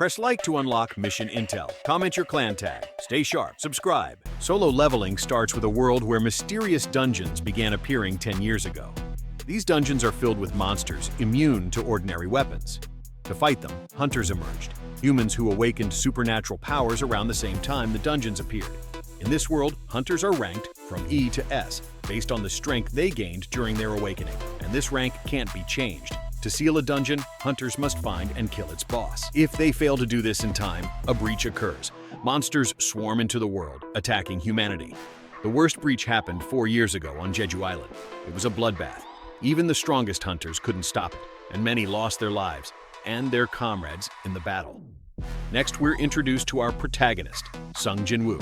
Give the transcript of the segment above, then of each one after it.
Press like to unlock mission intel. Comment your clan tag. Stay sharp. Subscribe. Solo leveling starts with a world where mysterious dungeons began appearing 10 years ago. These dungeons are filled with monsters immune to ordinary weapons. To fight them, hunters emerged, humans who awakened supernatural powers around the same time the dungeons appeared. In this world, hunters are ranked from E to S based on the strength they gained during their awakening, and this rank can't be changed. To seal a dungeon, hunters must find and kill its boss. If they fail to do this in time, a breach occurs. Monsters swarm into the world, attacking humanity. The worst breach happened 4 years ago on Jeju Island. It was a bloodbath. Even the strongest hunters couldn't stop it, and many lost their lives and their comrades in the battle. Next, we're introduced to our protagonist, Sung Jin-Woo.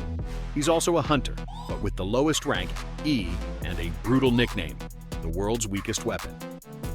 He's also a hunter, but with the lowest rank, E, and a brutal nickname, the world's weakest weapon.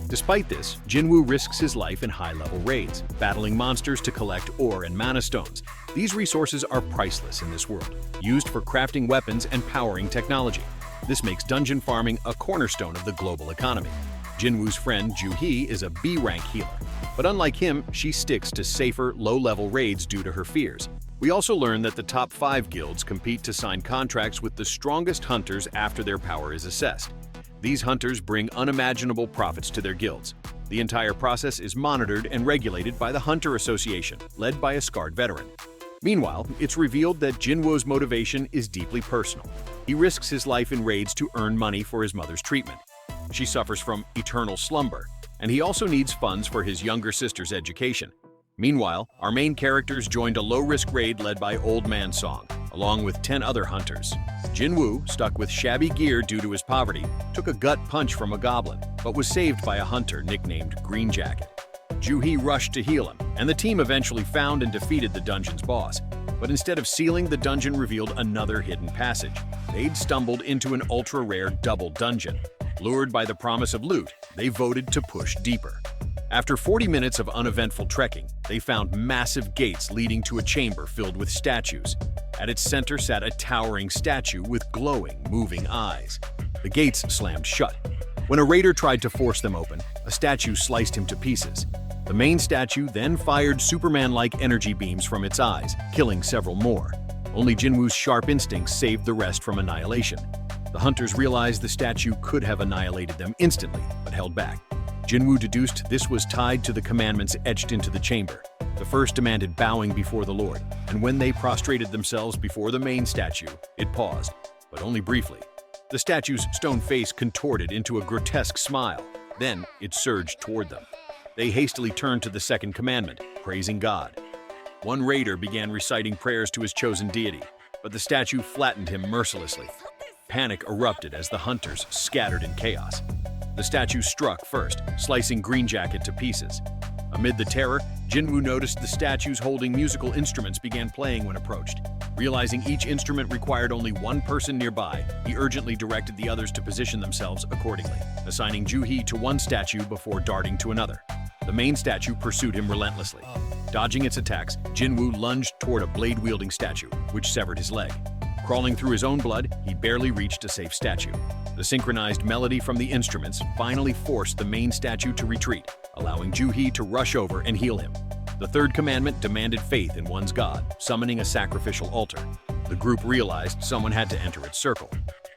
Despite this, Jin-Woo risks his life in high-level raids, battling monsters to collect ore and mana stones. These resources are priceless in this world, used for crafting weapons and powering technology. This makes dungeon farming a cornerstone of the global economy. Jin-Woo's friend, Ju-hee, is a B-rank healer, but unlike him, she sticks to safer, low-level raids due to her fears. We also learn that the top 5 guilds compete to sign contracts with the strongest hunters after their power is assessed. These hunters bring unimaginable profits to their guilds. The entire process is monitored and regulated by the Hunter Association, led by a scarred veteran. Meanwhile, it's revealed that Jin-Woo's motivation is deeply personal. He risks his life in raids to earn money for his mother's treatment. She suffers from eternal slumber, and he also needs funds for his younger sister's education. Meanwhile, our main characters joined a low-risk raid led by Old Man Song, along with 10 other hunters. Jin-Woo, stuck with shabby gear due to his poverty, took a gut punch from a goblin, but was saved by a hunter nicknamed Green Jacket. Ju-hee rushed to heal him, and the team eventually found and defeated the dungeon's boss. But instead of sealing, the dungeon revealed another hidden passage. They'd stumbled into an ultra-rare double dungeon. Lured by the promise of loot, they voted to push deeper. After 40 minutes of uneventful trekking, they found massive gates leading to a chamber filled with statues. At its center sat a towering statue with glowing, moving eyes. The gates slammed shut. When a raider tried to force them open, a statue sliced him to pieces. The main statue then fired Superman-like energy beams from its eyes, killing several more. Only Jin-Woo's sharp instincts saved the rest from annihilation. The hunters realized the statue could have annihilated them instantly, but held back. Jin-Woo deduced this was tied to the commandments etched into the chamber. The first demanded bowing before the Lord, and when they prostrated themselves before the main statue, it paused, but only briefly. The statue's stone face contorted into a grotesque smile. Then it surged toward them. They hastily turned to the second commandment, praising God. One raider began reciting prayers to his chosen deity, but the statue flattened him mercilessly. Panic erupted as the hunters scattered in chaos. The statue struck first, slicing Green Jacket to pieces. Amid the terror, Jin-Woo noticed the statues holding musical instruments began playing when approached. Realizing each instrument required only one person nearby, he urgently directed the others to position themselves accordingly, assigning Ju-hee to one statue before darting to another. The main statue pursued him relentlessly. Dodging its attacks, Jin-Woo lunged toward a blade-wielding statue, which severed his leg. Crawling through his own blood, he barely reached a safe statue. The synchronized melody from the instruments finally forced the main statue to retreat, allowing Ju-hee to rush over and heal him. The third commandment demanded faith in one's god, summoning a sacrificial altar. The group realized someone had to enter its circle.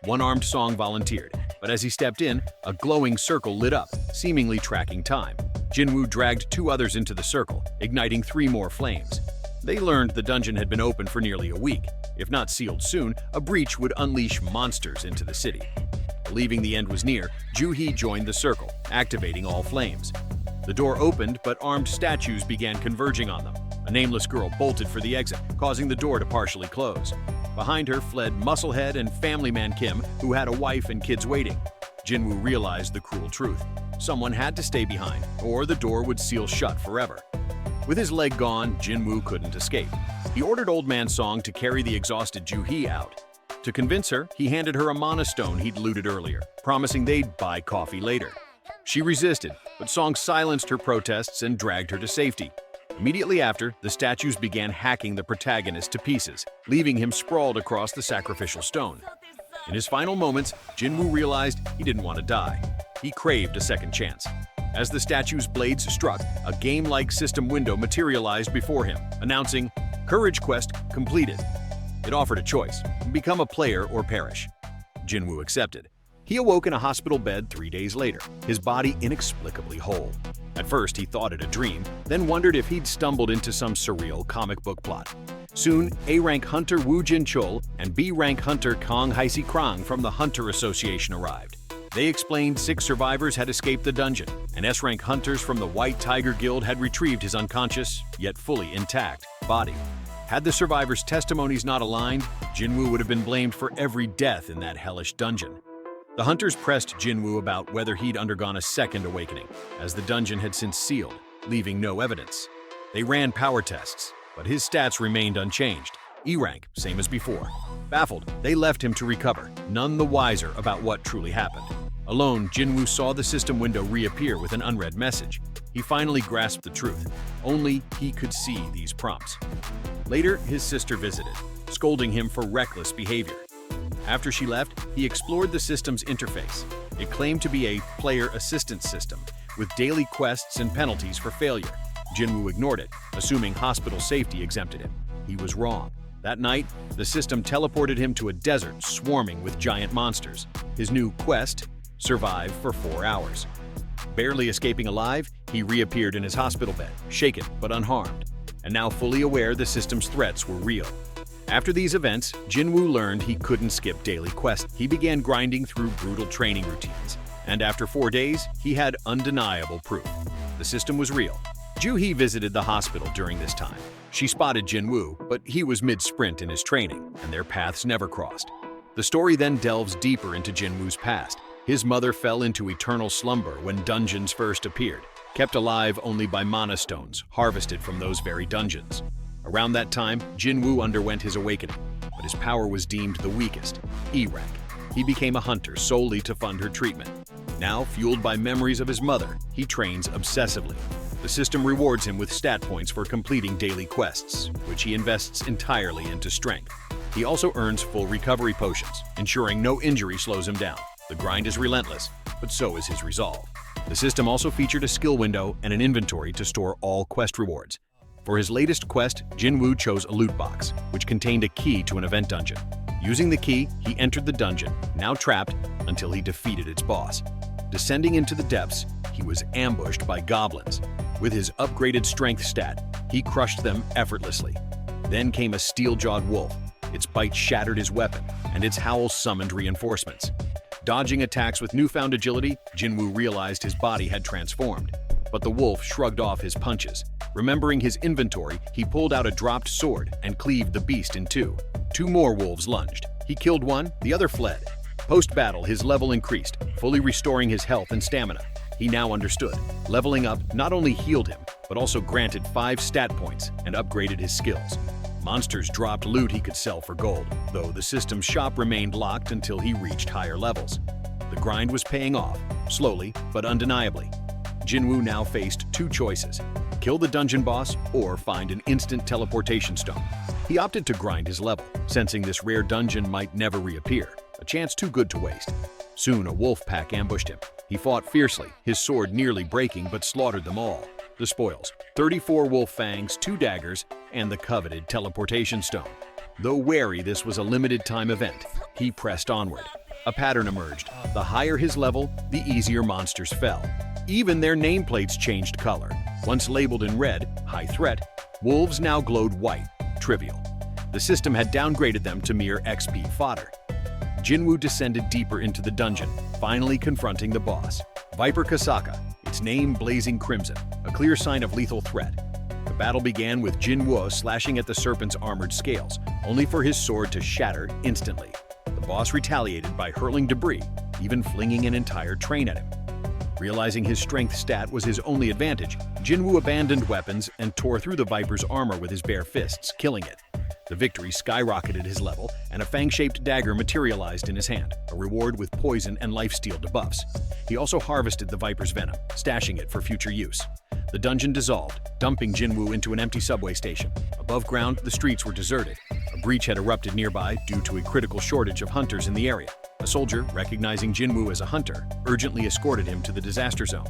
One armed Song volunteered, but as he stepped in, a glowing circle lit up, seemingly tracking time. Jin-Woo dragged 2 others into the circle, igniting 3 more flames. They learned the dungeon had been open for nearly a week. If not sealed soon, a breach would unleash monsters into the city. Believing the end was near, Ju-hee joined the circle, activating all flames. The door opened, but armed statues began converging on them. A nameless girl bolted for the exit, causing the door to partially close. Behind her fled Musclehead and Family Man Kim, who had a wife and kids waiting. Jin-Woo realized the cruel truth. Someone had to stay behind, or the door would seal shut forever. With his leg gone, Jin-Woo couldn't escape. He ordered Old Man Song to carry the exhausted Ju-hee out. To convince her, he handed her a mana stone he'd looted earlier, promising they'd buy coffee later. She resisted, but Song silenced her protests and dragged her to safety. Immediately after, the statues began hacking the protagonist to pieces, leaving him sprawled across the sacrificial stone. In his final moments, Jin-Woo realized he didn't want to die. He craved a second chance. As the statue's blades struck, a game-like system window materialized before him, announcing, "Courage quest completed." It offered a choice: become a player or perish. Jin-Woo accepted. He awoke in a hospital bed 3 days later, his body inexplicably whole. At first, he thought it a dream, then wondered if he'd stumbled into some surreal comic book plot. Soon, A-rank hunter Woo Jin-Chul and B-rank hunter Kang Haisi Krang from the Hunter Association arrived. They explained 6 survivors had escaped the dungeon, and S-rank hunters from the White Tiger Guild had retrieved his unconscious, yet fully intact, body. Had the survivors' testimonies not aligned, Jin-Woo would have been blamed for every death in that hellish dungeon. The hunters pressed Jin-Woo about whether he'd undergone a second awakening, as the dungeon had since sealed, leaving no evidence. They ran power tests, but his stats remained unchanged. E-rank, same as before. Baffled, they left him to recover, none the wiser about what truly happened. Alone, Jin-Woo saw the system window reappear with an unread message. He finally grasped the truth. Only he could see these prompts. Later, his sister visited, scolding him for reckless behavior. After she left, he explored the system's interface. It claimed to be a player assistance system, with daily quests and penalties for failure. Jin-Woo ignored it, assuming hospital safety exempted him. He was wrong. That night, the system teleported him to a desert swarming with giant monsters. His new quest: survive for 4 hours. Barely escaping alive, he reappeared in his hospital bed, shaken but unharmed, and now fully aware the system's threats were real. After these events, Jin-Woo learned he couldn't skip daily quests. He began grinding through brutal training routines, and after 4 days, he had undeniable proof. The system was real. Ju-hee visited the hospital during this time. She spotted Jin-Woo, but he was mid-sprint in his training, and their paths never crossed. The story then delves deeper into Jin-Woo's past. His mother fell into eternal slumber when dungeons first appeared, kept alive only by mana stones harvested from those very dungeons. Around that time, Jin-Woo underwent his awakening, but his power was deemed the weakest, E-rank. He became a hunter solely to fund her treatment. Now, fueled by memories of his mother, he trains obsessively. The system rewards him with stat points for completing daily quests, which he invests entirely into strength. He also earns full recovery potions, ensuring no injury slows him down. The grind is relentless, but so is his resolve. The system also featured a skill window and an inventory to store all quest rewards. For his latest quest, Jin-Woo chose a loot box, which contained a key to an event dungeon. Using the key, he entered the dungeon, now trapped, until he defeated its boss. Descending into the depths, he was ambushed by goblins. With his upgraded strength stat, he crushed them effortlessly. Then came a steel-jawed wolf. Its bite shattered his weapon, and its howl summoned reinforcements. Dodging attacks with newfound agility, Jin-Woo realized his body had transformed. But the wolf shrugged off his punches. Remembering his inventory, he pulled out a dropped sword and cleaved the beast in two. 2 more wolves lunged. He killed one, the other fled. Post-battle, his level increased, fully restoring his health and stamina. He now understood. Leveling up not only healed him, but also granted 5 stat points and upgraded his skills. Monsters dropped loot he could sell for gold, though the system's shop remained locked until he reached higher levels. The grind was paying off, slowly but undeniably. Jin-Woo now faced 2 choices: kill the dungeon boss or find an instant teleportation stone. He opted to grind his level, sensing this rare dungeon might never reappear, a chance too good to waste. Soon a wolf pack ambushed him. He fought fiercely, his sword nearly breaking but slaughtered them all. The spoils: 34 wolf fangs, 2 daggers, and the coveted teleportation stone. Though wary this was a limited-time event, he pressed onward. A pattern emerged. The higher his level, the easier monsters fell. Even their nameplates changed color. Once labeled in red, high threat, wolves now glowed white, trivial. The system had downgraded them to mere XP fodder. Jin-Woo descended deeper into the dungeon, finally confronting the boss. Viper Kasaka, its name blazing crimson, a clear sign of lethal threat. The battle began with Jin-Woo slashing at the serpent's armored scales, only for his sword to shatter instantly. The boss retaliated by hurling debris, even flinging an entire train at him. Realizing his strength stat was his only advantage, Jin-Woo abandoned weapons and tore through the Viper's armor with his bare fists, killing it. The victory skyrocketed his level, and a fang-shaped dagger materialized in his hand, a reward with poison and lifesteal debuffs. He also harvested the Viper's venom, stashing it for future use. The dungeon dissolved, dumping Jin-Woo into an empty subway station. Above ground, the streets were deserted. A breach had erupted nearby due to a critical shortage of hunters in the area. A soldier, recognizing Jin-Woo as a hunter, urgently escorted him to the disaster zone.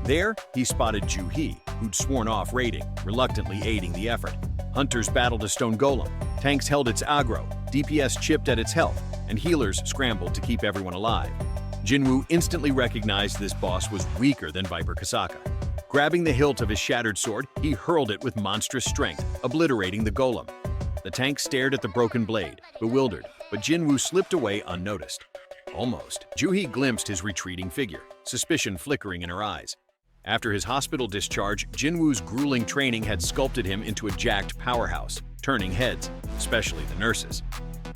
There, he spotted Ju-hee, who'd sworn off raiding, reluctantly aiding the effort. Hunters battled a stone golem, tanks held its aggro, DPS chipped at its health, and healers scrambled to keep everyone alive. Jin-Woo instantly recognized this boss was weaker than Viper Kasaka. Grabbing the hilt of his shattered sword, he hurled it with monstrous strength, obliterating the golem. The tank stared at the broken blade, bewildered, but Jin-Woo slipped away unnoticed. Almost. Ju-hee glimpsed his retreating figure, suspicion flickering in her eyes. After his hospital discharge, Jin-Woo's grueling training had sculpted him into a jacked powerhouse, turning heads, especially the nurses.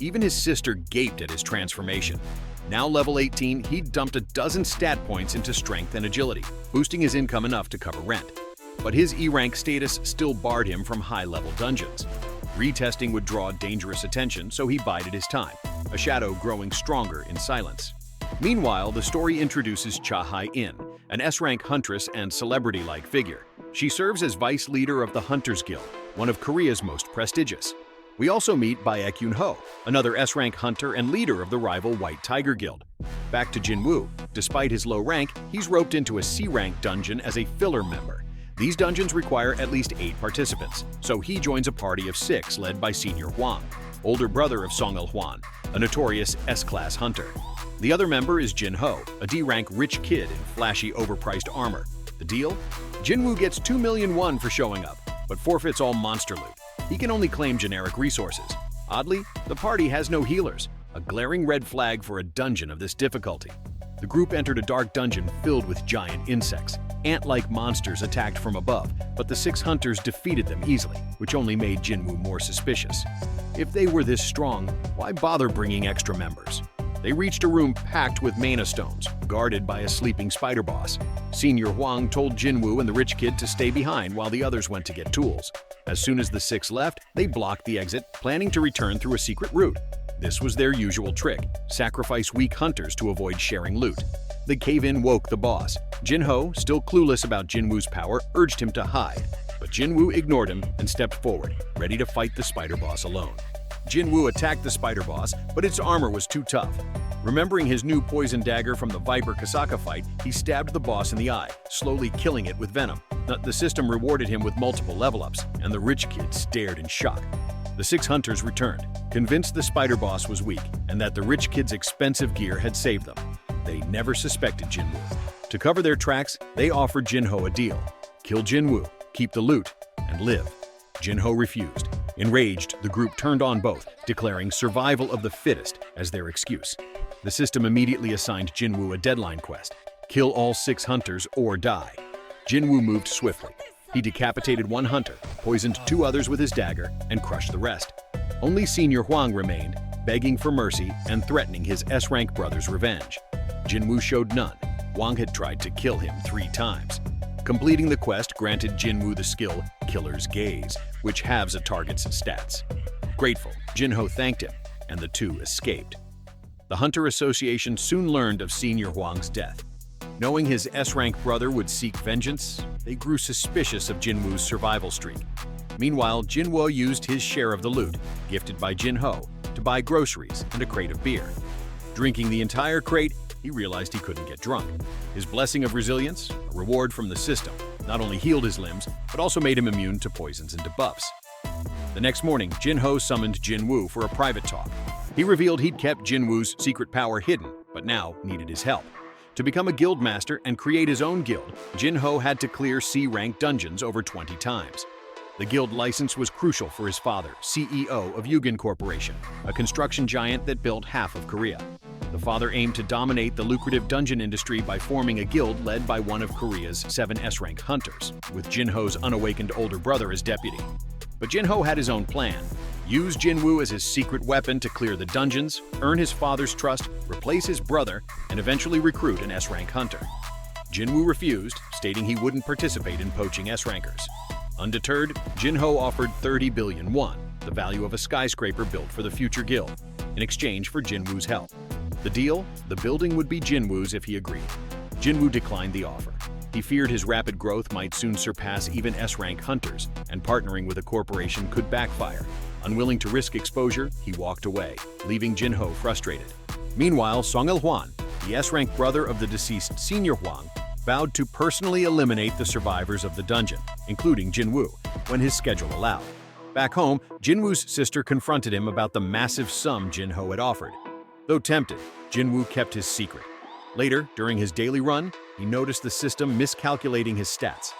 Even his sister gaped at his transformation. Now level 18, he'd dumped a dozen stat points into strength and agility, boosting his income enough to cover rent. But his E-rank status still barred him from high-level dungeons. Retesting would draw dangerous attention, so he bided his time, a shadow growing stronger in silence. Meanwhile, the story introduces Cha-hai-in, an S-rank huntress and celebrity-like figure. She serves as vice leader of the Hunters Guild, one of Korea's most prestigious. We also meet Baek-yun-ho, another S-rank hunter and leader of the rival White Tiger Guild. Back to Jin-Woo. Despite his low rank, he's roped into a C-rank dungeon as a filler member. These dungeons require at least 8 participants, so he joins a party of 6 led by Senior Hwang, older brother of Song Il-hwan, a notorious S-class hunter. The other member is Jin-ho, a D-rank rich kid in flashy overpriced armor. The deal? Jin-Woo gets 2 million won for showing up, but forfeits all monster loot. He can only claim generic resources. Oddly, the party has no healers, a glaring red flag for a dungeon of this difficulty. The group entered a dark dungeon filled with giant insects. Ant-like monsters attacked from above, but the 6 hunters defeated them easily, which only made Jin-Woo more suspicious. If they were this strong, why bother bringing extra members? They reached a room packed with mana stones, guarded by a sleeping spider boss. Senior Hwang told Jin-Woo and the rich kid to stay behind while the others went to get tools. As soon as the 6 left, they blocked the exit, planning to return through a secret route. This was their usual trick, sacrifice weak hunters to avoid sharing loot. The cave-in woke the boss. Jin-ho, still clueless about Jin-Woo's power, urged him to hide. But Jin-Woo ignored him and stepped forward, ready to fight the spider boss alone. Jin-Woo attacked the spider boss, but its armor was too tough. Remembering his new poison dagger from the Viper Kasaka fight, he stabbed the boss in the eye, slowly killing it with venom. The system rewarded him with multiple level-ups, and the rich kid stared in shock. The 6 hunters returned, convinced the spider boss was weak and that the rich kid's expensive gear had saved them. They never suspected Jin-Woo. To cover their tracks, they offered Jin-ho a deal. Kill Jin-Woo, keep the loot, and live. Jin-ho refused. Enraged, the group turned on both, declaring survival of the fittest as their excuse. The system immediately assigned Jin-Woo a deadline quest: kill all 6 hunters or die. Jin-Woo moved swiftly. He decapitated 1 hunter, poisoned 2 others with his dagger, and crushed the rest. Only Senior Hwang remained, begging for mercy and threatening his S-rank brother's revenge. Jin-Woo showed none. Hwang had tried to kill him 3 times. Completing the quest granted Jin-Woo the skill Killer's Gaze, which halves a target's stats. Grateful, Jin-ho thanked him, and the 2 escaped. The Hunter Association soon learned of Senior Hwang's death. Knowing his S-rank brother would seek vengeance, they grew suspicious of Jin-Woo's survival streak. Meanwhile, Jin-Woo used his share of the loot, gifted by Jin-ho, to buy groceries and a crate of beer. Drinking the entire crate, he realized he couldn't get drunk. His blessing of resilience, a reward from the system, not only healed his limbs, but also made him immune to poisons and debuffs. The next morning, Jin-ho summoned Jin-Woo for a private talk. He revealed he'd kept Jin-Woo's secret power hidden, but now needed his help. To become a guild master and create his own guild, Jin-ho had to clear C-rank dungeons over 20 times. The guild license was crucial for his father, CEO of Yugen Corporation, a construction giant that built half of Korea. The father aimed to dominate the lucrative dungeon industry by forming a guild led by one of Korea's 7 S-rank hunters, with Jin-ho's unawakened older brother as deputy. But Jin-ho had his own plan: use Jin-Woo as his secret weapon to clear the dungeons, earn his father's trust, replace his brother, and eventually recruit an S-rank hunter. Jin-Woo refused, stating he wouldn't participate in poaching S-rankers. Undeterred, Jin-ho offered 30 billion won, the value of a skyscraper built for the future guild, in exchange for Jin-Woo's help. The deal? The building would be Jin-Woo's if he agreed. Jin-Woo declined the offer. He feared his rapid growth might soon surpass even S-rank hunters, and partnering with a corporation could backfire. Unwilling to risk exposure, he walked away, leaving Jin-ho frustrated. Meanwhile, Song Il-hwan, the S-rank brother of the deceased Senior Hwang, vowed to personally eliminate the survivors of the dungeon, including Jin-Woo, when his schedule allowed. Back home, Jin-Woo's sister confronted him about the massive sum Jin-Ho had offered. Though tempted, Jin-Woo kept his secret. Later, during his daily run, he noticed the system miscalculating his stats.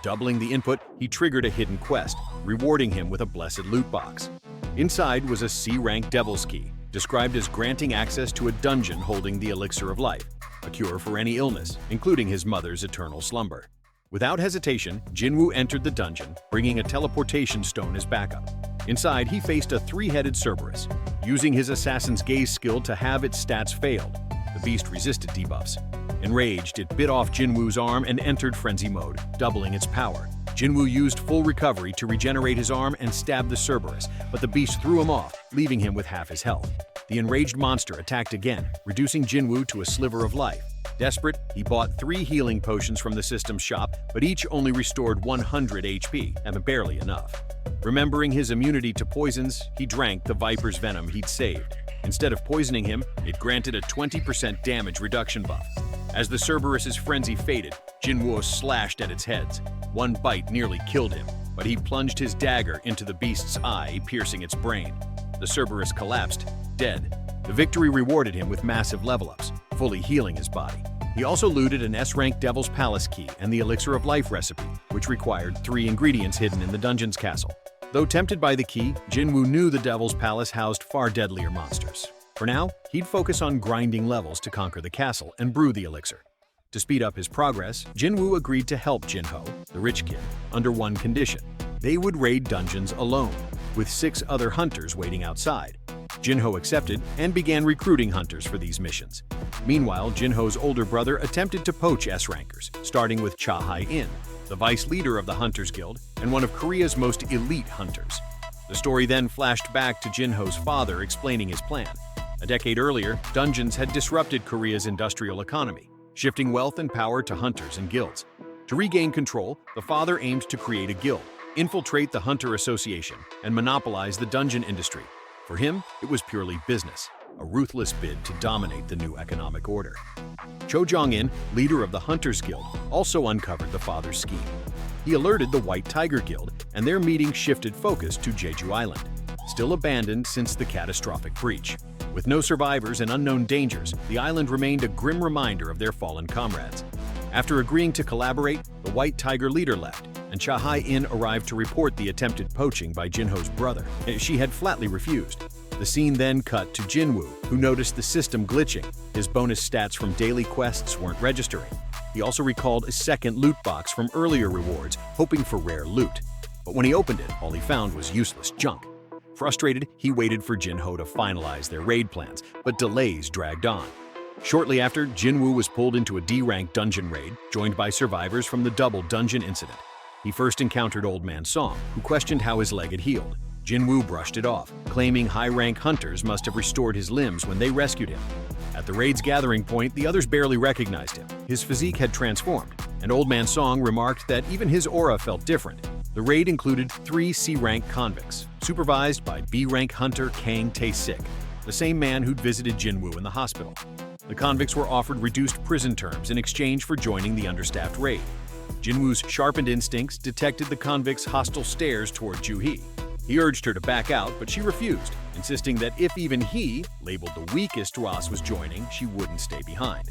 Doubling the input, he triggered a hidden quest, rewarding him with a blessed loot box. Inside was a C-rank Devil's Key, described as granting access to a dungeon holding the elixir of life, a cure for any illness, including his mother's eternal slumber. Without hesitation, Jin-Woo entered the dungeon, bringing a teleportation stone as backup. Inside, he faced a three-headed Cerberus. Using his Assassin's Gaze skill to have its stats failed, the beast resisted debuffs. Enraged, it bit off Jin-Woo's arm and entered frenzy mode, doubling its power. Jin-Woo used full recovery to regenerate his arm and stab the Cerberus, but the beast threw him off, leaving him with half his health. The enraged monster attacked again, reducing Jin-Woo to a sliver of life. Desperate, he bought 3 healing potions from the system's shop, but each only restored 100 HP, and barely enough. Remembering his immunity to poisons, he drank the viper's venom he'd saved. Instead of poisoning him, it granted a 20% damage reduction buff. As the Cerberus's frenzy faded, Jin-Woo slashed at its heads. One bite nearly killed him, but he plunged his dagger into the beast's eye, piercing its brain. The Cerberus collapsed, dead. The victory rewarded him with massive level-ups, fully healing his body. He also looted an S-rank Devil's Palace key and the Elixir of Life recipe, which required 3 ingredients hidden in the dungeon's castle. Though tempted by the key, Jin-Woo knew the Devil's Palace housed far deadlier monsters. For now, he'd focus on grinding levels to conquer the castle and brew the elixir. To speed up his progress, Jin-Woo agreed to help Jin-Ho, the rich kid, under one condition. They would raid dungeons alone, with 6 other hunters waiting outside. Jin-Ho accepted and began recruiting hunters for these missions. Meanwhile, Jin-Ho's older brother attempted to poach S-rankers, starting with Cha Hai-in, the vice leader of the Hunters Guild and one of Korea's most elite hunters. The story then flashed back to Jin-Ho's father explaining his plan. A decade earlier, dungeons had disrupted Korea's industrial economy, shifting wealth and power to hunters and guilds. To regain control, the father aimed to create a guild, infiltrate the Hunter Association, and monopolize the dungeon industry. For him, it was purely business, a ruthless bid to dominate the new economic order. Cho Jong-in, leader of the Hunters Guild, also uncovered the father's scheme. He alerted the White Tiger Guild, and their meeting shifted focus to Jeju Island, still abandoned since the catastrophic breach. With no survivors and unknown dangers, the island remained a grim reminder of their fallen comrades. After agreeing to collaborate, the White Tiger leader left, and Cha Hai-in arrived to report the attempted poaching by Jin-Ho's brother. She had flatly refused. The scene then cut to Jin-Woo, who noticed the system glitching. His bonus stats from daily quests weren't registering. He also recalled a second loot box from earlier rewards, hoping for rare loot. But when he opened it, all he found was useless junk. Frustrated, he waited for Jin-Ho to finalize their raid plans, but delays dragged on. Shortly after, Jin-Woo was pulled into a D-rank dungeon raid, joined by survivors from the double dungeon incident. He first encountered Old Man Song, who questioned how his leg had healed. Jin-Woo brushed it off, claiming high-rank hunters must have restored his limbs when they rescued him. At the raid's gathering point, the others barely recognized him. His physique had transformed, and Old Man Song remarked that even his aura felt different. The raid included 3 C-rank convicts, supervised by B-rank hunter Kang Tae-sik, the same man who'd visited Jin-Woo in the hospital. The convicts were offered reduced prison terms in exchange for joining the understaffed raid. Jin-Woo's sharpened instincts detected the convicts' hostile stares toward Ju-hee. He urged her to back out, but she refused, insisting that if even he, labeled the weakest Ross, was joining, she wouldn't stay behind.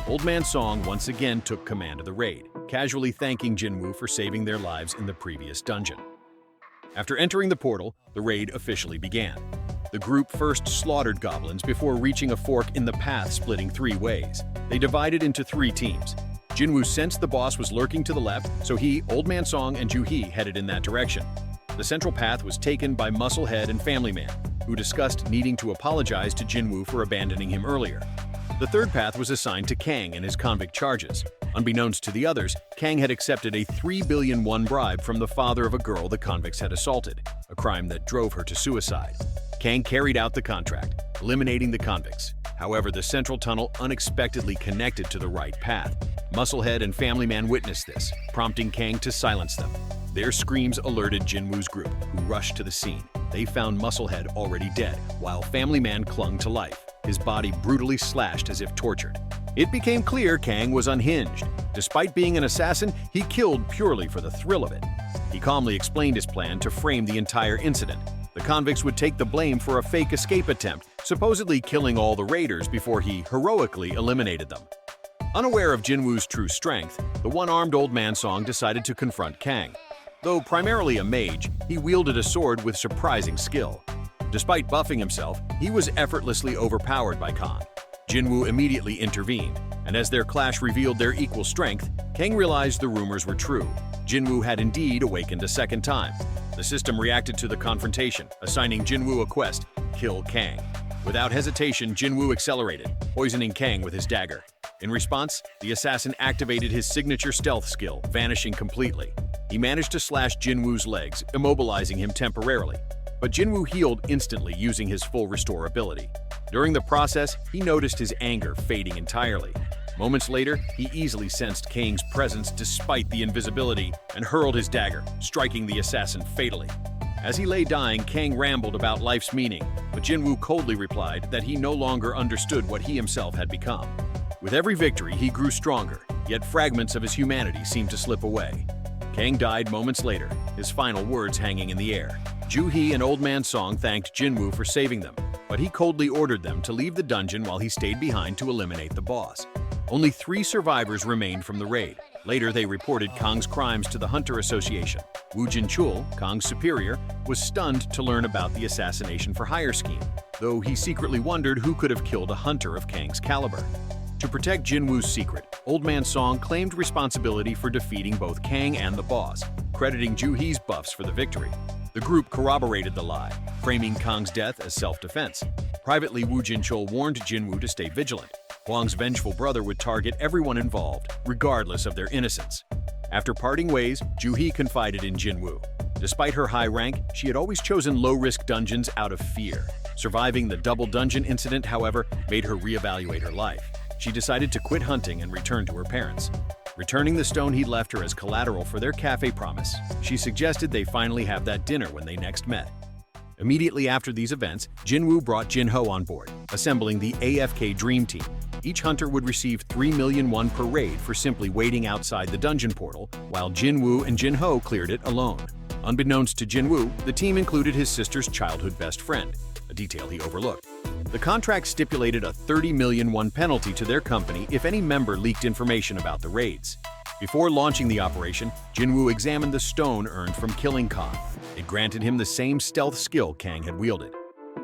Old Man Song once again took command of the raid, casually thanking Jin-Woo for saving their lives in the previous dungeon. After entering the portal, the raid officially began. The group first slaughtered goblins before reaching a fork in the path splitting 3 ways. They divided into 3 teams. Jin-Woo sensed the boss was lurking to the left, so he, Old Man Song, and Ju-hee headed in that direction. The central path was taken by Musclehead and Family Man, who discussed needing to apologize to Jin-Woo for abandoning him earlier. The third path was assigned to Kang and his convict charges. Unbeknownst to the others, Kang had accepted a 3 billion won bribe from the father of a girl the convicts had assaulted, a crime that drove her to suicide. Kang carried out the contract, eliminating the convicts. However, the central tunnel unexpectedly connected to the right path. Musclehead and Family Man witnessed this, prompting Kang to silence them. Their screams alerted Jin-Woo's group, who rushed to the scene. They found Musclehead already dead, while Family Man clung to life, his body brutally slashed as if tortured. It became clear Kang was unhinged. Despite being an assassin, he killed purely for the thrill of it. He calmly explained his plan to frame the entire incident. The convicts would take the blame for a fake escape attempt, supposedly killing all the raiders before he heroically eliminated them. Unaware of Jin-Woo's true strength, the one-armed old man Song decided to confront Kang. Though primarily a mage, he wielded a sword with surprising skill. Despite buffing himself, he was effortlessly overpowered by Kang. Jin-Woo immediately intervened, and as their clash revealed their equal strength, Kang realized the rumors were true. Jin-Woo had indeed awakened a second time. The system reacted to the confrontation, assigning Jin-Woo a quest: kill Kang. Without hesitation, Jin-Woo accelerated, poisoning Kang with his dagger. In response, the assassin activated his signature stealth skill, vanishing completely. He managed to slash Jin-Woo's legs, immobilizing him temporarily. But Jin-Woo healed instantly using his full restore ability. During the process, he noticed his anger fading entirely. Moments later, he easily sensed Kang's presence despite the invisibility and hurled his dagger, striking the assassin fatally. As he lay dying, Kang rambled about life's meaning, but Jin-Woo coldly replied that he no longer understood what he himself had become. With every victory, he grew stronger, yet fragments of his humanity seemed to slip away. Kang died moments later, his final words hanging in the air. Ju-hee and Old Man Song thanked Jin-Woo for saving them, but he coldly ordered them to leave the dungeon while he stayed behind to eliminate the boss. Only 3 survivors remained from the raid. Later, they reported Kang's crimes to the Hunter Association. Woo Jin-chul, Kang's superior, was stunned to learn about the assassination for hire scheme, though he secretly wondered who could have killed a hunter of Kang's caliber. To protect Jin-Woo's secret, Old Man Song claimed responsibility for defeating both Kang and the boss, crediting Ju-hee's buffs for the victory. The group corroborated the lie, framing Kang's death as self-defense. Privately, Woo Jin-chul warned Jin-Woo to stay vigilant. Hwang's vengeful brother would target everyone involved, regardless of their innocence. After parting ways, Ju-hee confided in Jin-Woo. Despite her high rank, she had always chosen low-risk dungeons out of fear. Surviving the double dungeon incident, however, made her reevaluate her life. She decided to quit hunting and return to her parents. Returning the stone he'd left her as collateral for their cafe promise, she suggested they finally have that dinner when they next met. Immediately after these events, Jin-Woo brought Jin-ho on board, assembling the AFK Dream Team. Each hunter would receive 3 million won per raid for simply waiting outside the dungeon portal, while Jin-Woo and Jin-ho cleared it alone. Unbeknownst to Jin-Woo, the team included his sister's childhood best friend, a detail he overlooked. The contract stipulated a 30 million won penalty to their company if any member leaked information about the raids. Before launching the operation, Jin-Woo examined the stone earned from killing Kang. It granted him the same stealth skill Kang had wielded.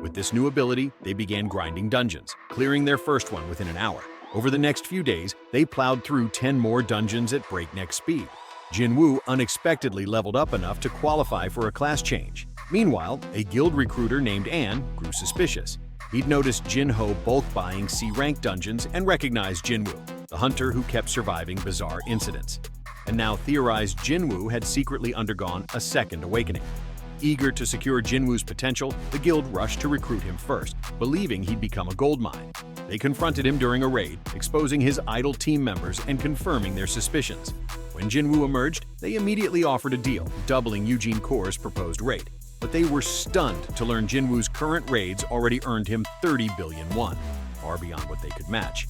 With this new ability, they began grinding dungeons, clearing their first one within an hour. Over the next few days, they plowed through 10 more dungeons at breakneck speed. Jin-Woo unexpectedly leveled up enough to qualify for a class change. Meanwhile, a guild recruiter named Ann grew suspicious. He'd noticed Jin-ho bulk buying C-rank dungeons and recognized Jin-Woo, the hunter who kept surviving bizarre incidents. And now theorized Jin-Woo had secretly undergone a second awakening. Eager to secure Jin-Woo's potential, the guild rushed to recruit him first, believing he'd become a gold mine. They confronted him during a raid, exposing his idle team members and confirming their suspicions. When Jin-Woo emerged, they immediately offered a deal, doubling Eugene Kor's proposed raid. But they were stunned to learn Jin-Woo's current raids already earned him 30 billion won, far beyond what they could match.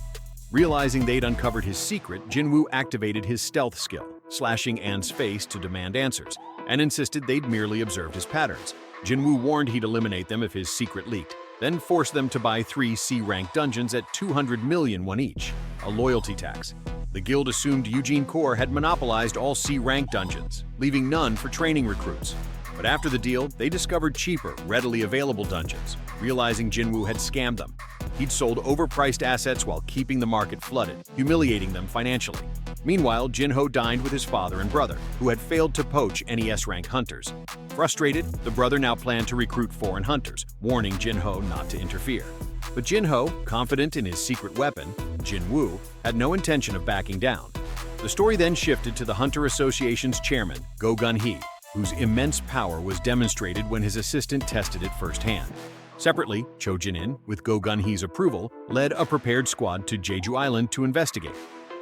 Realizing they'd uncovered his secret, Jin-Woo activated his stealth skill, slashing Ann's face to demand answers, and insisted they'd merely observed his patterns. Jin-Woo warned he'd eliminate them if his secret leaked, then forced them to buy 3 C-rank dungeons at 200 million won each, a loyalty tax. The guild assumed Eugene Kor had monopolized all C-rank dungeons, leaving none for training recruits. But after the deal, they discovered cheaper, readily available dungeons, realizing Jin-Woo had scammed them. He'd sold overpriced assets while keeping the market flooded, humiliating them financially. Meanwhile, Jin-ho dined with his father and brother, who had failed to poach any S-rank hunters. Frustrated, the brother now planned to recruit foreign hunters, warning Jin-ho not to interfere. But Jin-ho, confident in his secret weapon, Jin-Woo, had no intention of backing down. The story then shifted to the Hunter Association's chairman, Go Gun-hee, whose immense power was demonstrated when his assistant tested it firsthand. Separately, Cho Jin-in, with Go Gun-hee's approval, led a prepared squad to Jeju Island to investigate.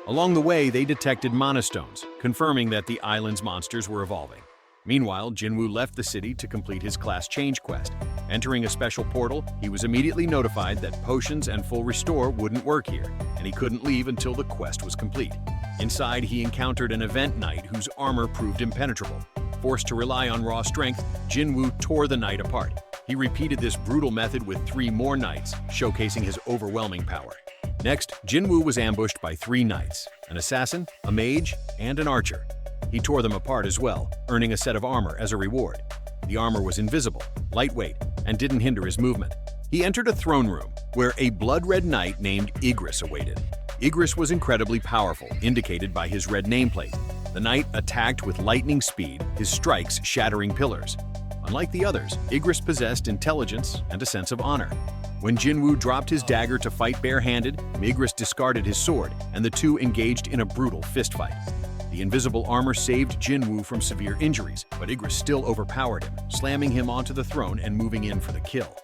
Along the way, they detected monastones, confirming that the island's monsters were evolving. Meanwhile, Jin-Woo left the city to complete his class change quest. Entering a special portal, he was immediately notified that potions and full restore wouldn't work here, and he couldn't leave until the quest was complete. Inside, he encountered an event knight whose armor proved impenetrable. Forced to rely on raw strength, Jin-Woo tore the knight apart. He repeated this brutal method with 3 more knights, showcasing his overwhelming power. Next, Jin-Woo was ambushed by 3 knights, an assassin, a mage, and an archer. He tore them apart as well, earning a set of armor as a reward. The armor was invisible, lightweight, and didn't hinder his movement. He entered a throne room, where a blood-red knight named Igris awaited. Igris was incredibly powerful, indicated by his red nameplate. The knight attacked with lightning speed, his strikes shattering pillars. Unlike the others, Igris possessed intelligence and a sense of honor. When Jin-Woo dropped his dagger to fight barehanded, Igris discarded his sword, and the two engaged in a brutal fistfight. The invisible armor saved Jin-Woo from severe injuries, but Igris still overpowered him, slamming him onto the throne and moving in for the kill.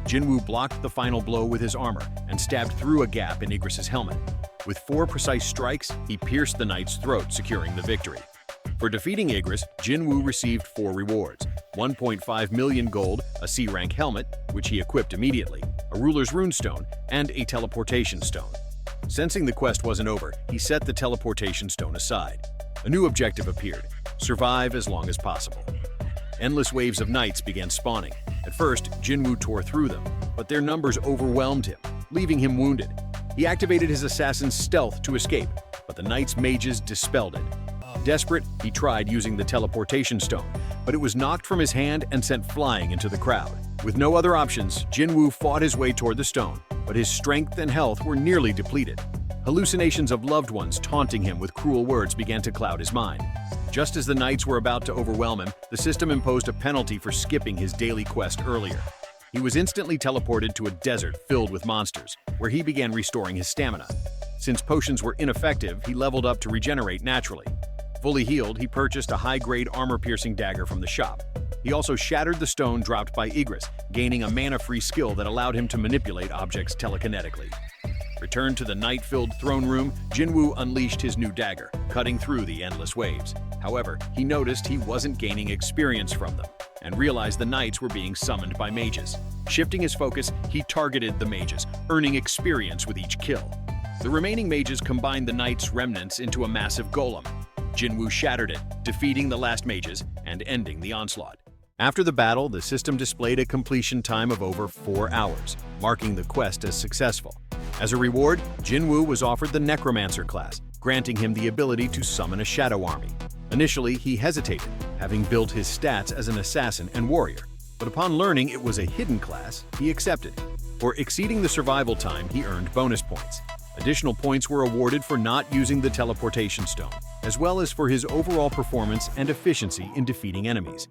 Jin-Woo blocked the final blow with his armor and stabbed through a gap in Igris' helmet. With 4 precise strikes, he pierced the knight's throat, securing the victory. For defeating Igris, Jin-Woo received 4 rewards: 1.5 million gold, a C-rank helmet, which he equipped immediately, a ruler's runestone, and a teleportation stone. Sensing the quest wasn't over, he set the teleportation stone aside. A new objective appeared: survive as long as possible. Endless waves of knights began spawning. At first, Jin-Woo tore through them, but their numbers overwhelmed him, leaving him wounded. He activated his assassin's stealth to escape, but the knight's mages dispelled it. Desperate, he tried using the teleportation stone, but it was knocked from his hand and sent flying into the crowd. With no other options, Jin-Woo fought his way toward the stone, but his strength and health were nearly depleted. Hallucinations of loved ones taunting him with cruel words began to cloud his mind. Just as the knights were about to overwhelm him, the system imposed a penalty for skipping his daily quest earlier. He was instantly teleported to a desert filled with monsters, where he began restoring his stamina. Since potions were ineffective, he leveled up to regenerate naturally. Fully healed, he purchased a high-grade armor-piercing dagger from the shop. He also shattered the stone dropped by Igris, gaining a mana-free skill that allowed him to manipulate objects telekinetically. Returned to the night-filled throne room, Jin-Woo unleashed his new dagger, cutting through the endless waves. However, he noticed he wasn't gaining experience from them, and realized the knights were being summoned by mages. Shifting his focus, he targeted the mages, earning experience with each kill. The remaining mages combined the knights' remnants into a massive golem. Jin-Woo shattered it, defeating the last mages and ending the onslaught. After the battle, the system displayed a completion time of over 4 hours, marking the quest as successful. As a reward, Jin-Woo was offered the Necromancer class, granting him the ability to summon a shadow army. Initially, he hesitated, having built his stats as an assassin and warrior, but upon learning it was a hidden class, he accepted. For exceeding the survival time, he earned bonus points. Additional points were awarded for not using the teleportation stone, as well as for his overall performance and efficiency in defeating enemies.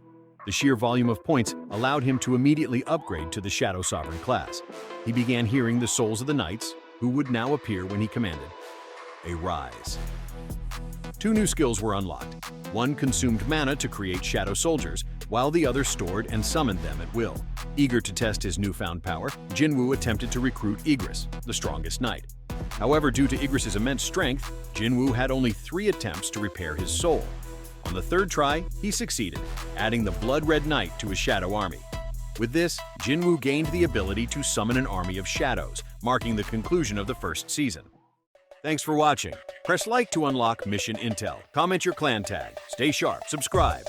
The sheer volume of points allowed him to immediately upgrade to the Shadow Sovereign class. He began hearing the souls of the knights, who would now appear when he commanded. A rise. 2 new skills were unlocked. One consumed mana to create shadow soldiers, while the other stored and summoned them at will. Eager to test his newfound power, Jin-Woo attempted to recruit Igris, the strongest knight. However, due to Igris' immense strength, Jin-Woo had only 3 attempts to repair his soul. On the 3rd try, he succeeded, adding the Blood-Red Knight to his shadow army. With this, Jin-Woo gained the ability to summon an army of shadows, marking the conclusion of the 1st season. Thanks for watching. Press like to unlock mission intel. Comment your clan tag. Stay sharp. Subscribe.